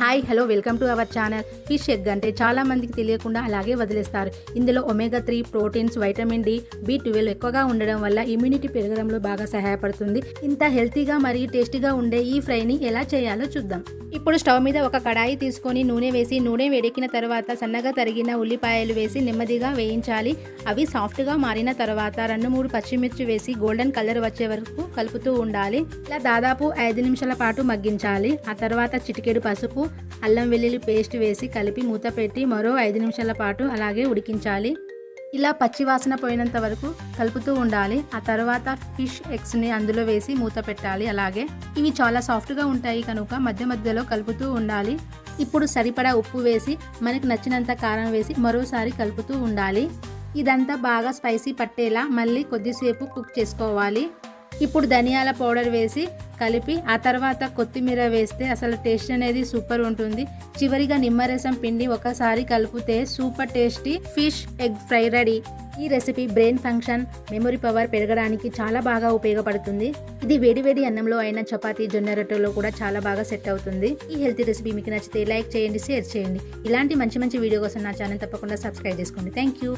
Hi hello welcome to our channel. Fish egg అంటే చాలా మందికి తెలియకుండా అలాగే వదిలేస్తారు. ఇందులో omega 3 proteins, vitamin D, B12 ఎక్కువగా ఉండడం వల్ల ఇమ్యూనిటీ పెరగడంలో బాగా సహాయపడుతుంది. ఇంత హెల్తీగా మరియు టేస్టీగా ఉండే ఈ ఫ్రైని ఎలా చేయాలో చూద్దాం. ఇప్పుడు స్టవ్ మీద ఒక కడాయి తీసుకొని నూనె వేసి, నూనె వేడెక్కిన తర్వాత సన్నగా తరిగిన ఉల్లిపాయలు వేసి నెమ్మదిగా వేయించాలి. అవి సాఫ్ట్గా మారిన తర్వాత 2-3 పచ్చిమిర్చి వేసి గోల్డెన్ కలర్ వచ్చే వరకు కలుపుతూ ఉండాలి. ఇలా దాదాపు 5 నిమిషాల పాటు మగ్గించాలి. ఆ తర్వాత చిటికెడు పసుపు, అల్లం వెల్లుల్లి పేస్ట్ వేసి కలిపి మూత పెట్టి మరో 5 నిమిషాల పాటు అలాగే ఉడికించాలి. ఇలా పచ్చివాసన పోయినంత వరకు కలుపుతూ ఉండాలి. ఆ తర్వాత ఫిష్ ఎగ్స్ని అందులో వేసి మూత పెట్టాలి. అలాగే ఇవి చాలా సాఫ్ట్గా ఉంటాయి కనుక మధ్య మధ్యలో కలుపుతూ ఉండాలి. ఇప్పుడు సరిపడా ఉప్పు వేసి మనకు నచ్చినంత కారం వేసి మరోసారి కలుపుతూ ఉండాలి. ఇదంతా బాగా స్పైసీ పట్టేలా మళ్ళీ కొద్దిసేపు కుక్ చేసుకోవాలి. ఇప్పుడు ధనియాల పౌడర్ వేసి కలిపి ఆ తర్వాత కొత్తిమీర వేస్తే అసలు టేస్ట్ అనేది సూపర్ ఉంటుంది. చివరిగా నిమ్మరసం పిండి ఒకసారి కలిపితే super tasty fish egg fry ready. ఈ recipe brain function, memory power పెరగడానికి చాలా బాగా ఉపయోగపడుతుంది. ఇది వేడివేడి అన్నంలో అయినా చపాతీ, జొన్న రొట్టెలో కూడా చాలా బాగా సెట్ అవుతుంది. ఈ హెల్తీ రెసిపీ మీకు నచ్చితే లైక్ చేయండి, షేర్ చేయండి. ఇలాంటి మంచి మంచి వీడియో కోసం నా ఛానల్ తప్పకుండా సబ్స్క్రైబ్ చేసుకోండి. Thank you.